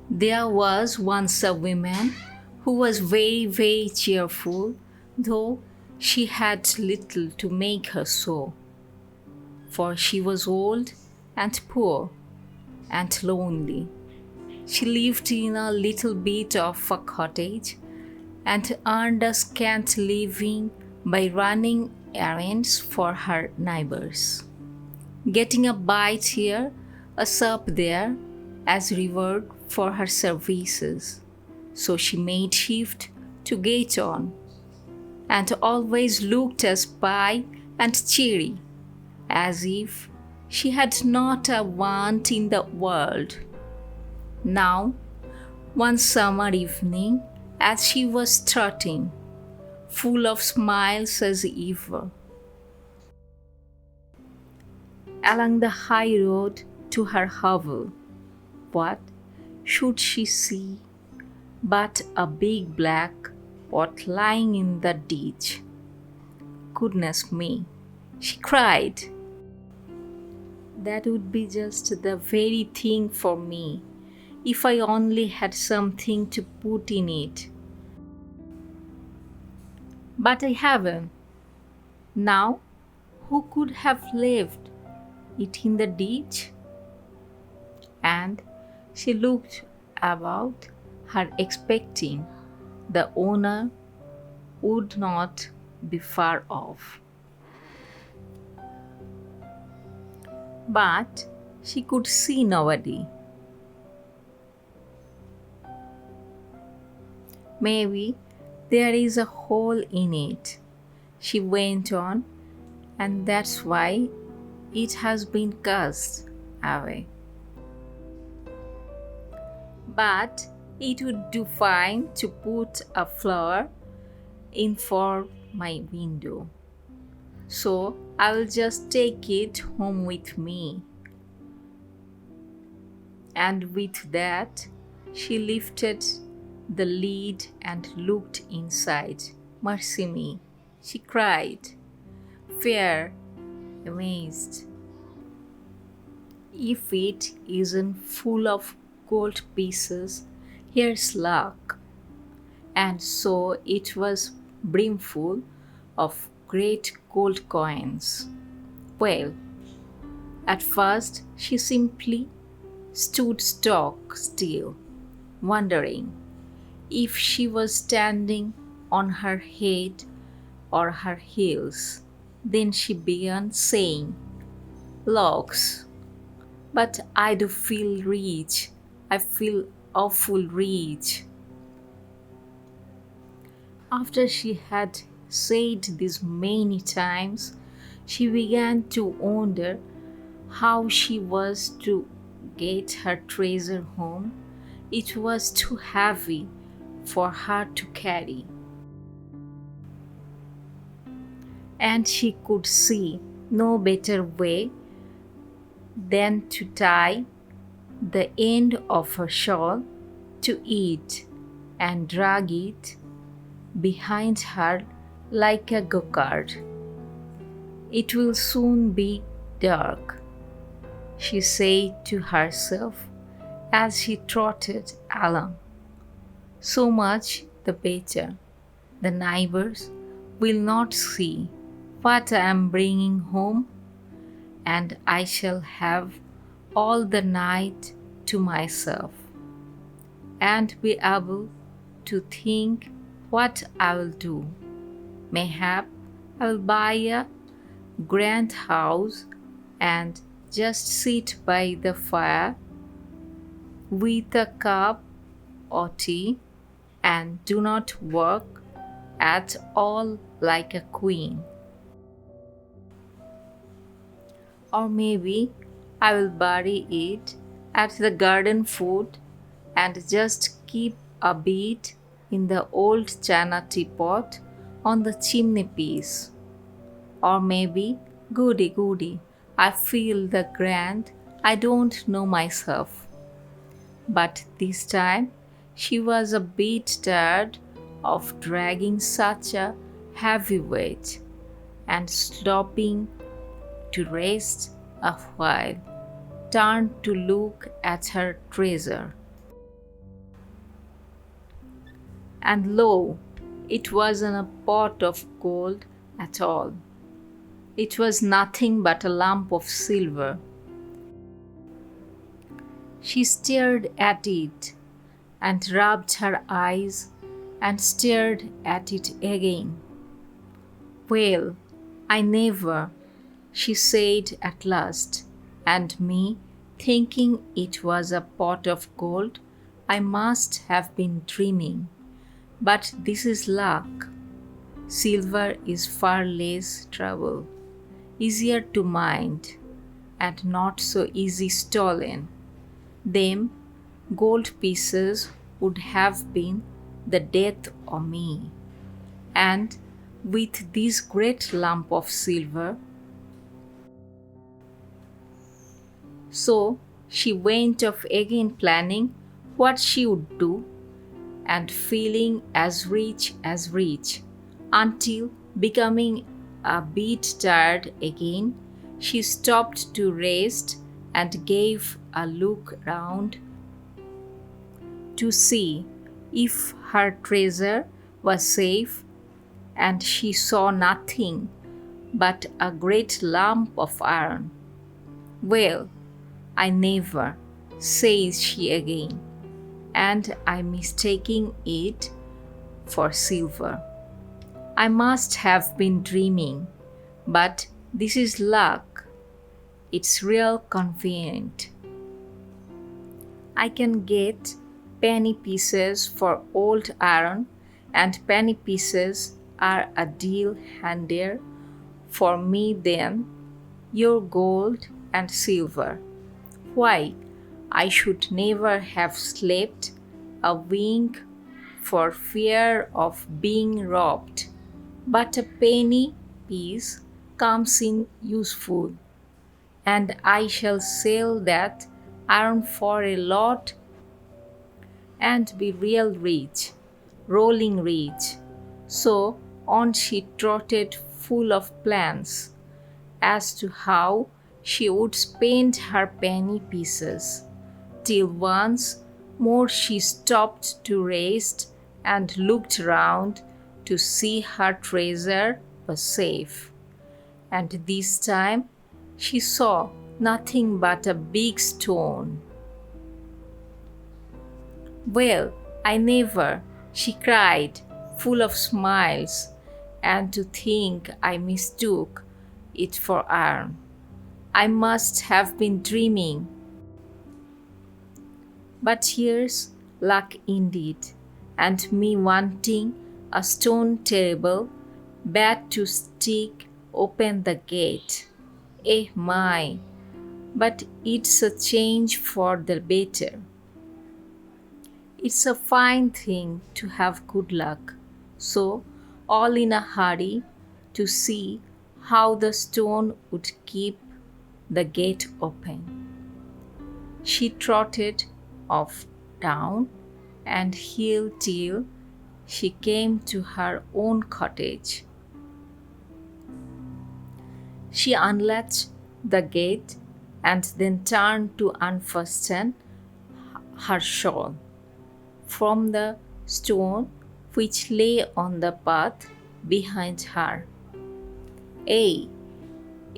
There was once a woman who was very, very cheerful, though she had little to make her so, for she was old and poor and lonely. She lived in a little bit of a cottage and earned a scant living by running errands for her neighbors, getting a bite here, a sup there, as reward for her services. So she made shift to get on, and always looked as spry and cheery, as if she had not a want in the world. Now, one summer evening, as she was strutting, full of smiles as ever, along the high road to her hovel, what should she see but a big black pot lying in the ditch? Goodness me, she cried. That would be just the very thing for me if I only had something to put in it. But I haven't. Now, who could have left it in the ditch? And she looked about her, expecting the owner would not be far off. But she could see nobody. Maybe there is a hole in it, she went on, and that's why it has been cast away. But it would do fine to put a flower in for my window. So I will just take it home with me. And with that, she lifted the lid and looked inside. Mercy me, she cried, fair, amazed. If it isn't full of gold pieces, here's luck. And so it was brimful of great gold coins. Well, at first she simply stood stock still, wondering if she was standing on her head or her heels. Then she began saying, "Locks, but I do feel rich. I feel awful rich." After she had said this many times, she began to wonder how she was to get her treasure home. It was too heavy for her to carry, and she could see no better way than to tie the end of her shawl to it and drag it behind her like a go-kart. It will soon be dark, she said to herself as she trotted along. So much the better. The neighbors will not see what I am bringing home, and I shall have all the night to myself and be able to think what I will do. Mayhap I will buy a grand house and just sit by the fire with a cup of tea and do not work at all like a queen. Or maybe I will bury it at the garden foot and just keep a bit in the old china teapot on the chimney piece. Or maybe, goody goody, I feel the grand, I don't know myself. But this time she was a bit tired of dragging such a heavy weight, and stopping to rest a while, turned to look at her treasure. and lo, it wasn't a pot of gold at all. It was nothing but a lump of silver. She stared at it and rubbed her eyes and stared at it again. Well, I never, she said at last, and me, thinking it was a pot of gold, I must have been dreaming. But this is luck. Silver is far less trouble, easier to mind, and not so easy stolen. Them gold pieces would have been the death of me. And with this great lump of silver, so she went off again planning what she would do and feeling as rich, until becoming a bit tired again, she stopped to rest and gave a look round to see if her treasure was safe, and she saw nothing but a great lump of iron. Well, I never, says she again, and I mistaking it for silver. I must have been dreaming, but this is luck. It's real convenient. I can get penny pieces for old iron, and penny pieces are a deal handier for me than your gold and silver. Why, I should never have slept a wink for fear of being robbed. But a penny piece comes in useful, and I shall sell that iron for a lot and be real rich, rolling rich. So on she trotted, full of plans as to how she would spend her penny pieces, till once more she stopped to rest and looked round to see her treasure was safe. And this time she saw nothing but a big stone. Well, I never, she cried, full of smiles, and to think I mistook it for iron. I must have been dreaming. But here's luck indeed, and me wanting a stone terrible bad to stick open the gate. Eh my, but it's a change for the better. It's a fine thing to have good luck, so all in a hurry to see how the stone would keep the gate open. She trotted off down and hill till she came to her own cottage. She unlatched the gate and then turned to unfasten her shawl from the stone which lay on the path behind her. Ay,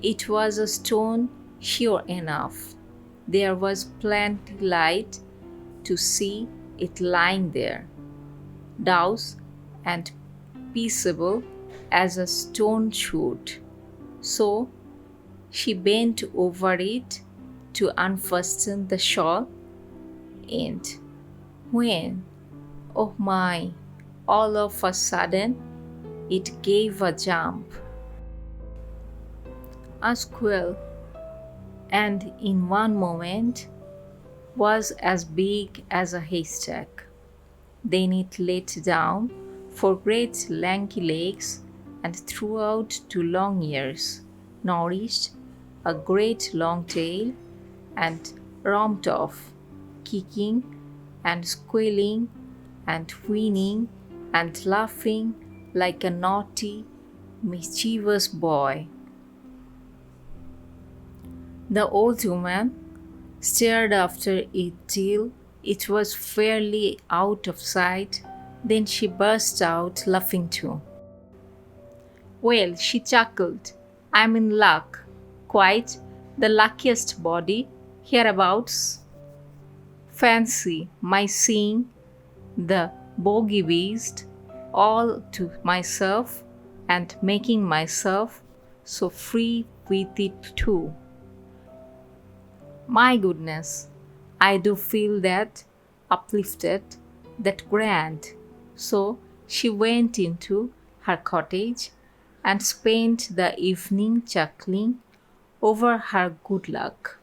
it was a stone sure enough. There was plenty light to see it lying there, douse and peaceable as a stone should. So she bent over it to unfasten the shawl, and when, oh my, all of a sudden it gave a jump, a squeal, and in one moment was as big as a haystack. Then it let down four great lanky legs and threw out two long ears, nourished a great long tail, and romped off, kicking and squealing and whinnying and laughing like a naughty, mischievous boy. The old woman stared after it till it was fairly out of sight, Then she burst out laughing too. Well, she chuckled, I'm in luck. Quite the luckiest body hereabouts. Fancy my seeing the bogey beast all to myself and making myself so free with it too. My goodness, I do feel that uplifted, that grand. So she went into her cottage and spent the evening chuckling over her good luck.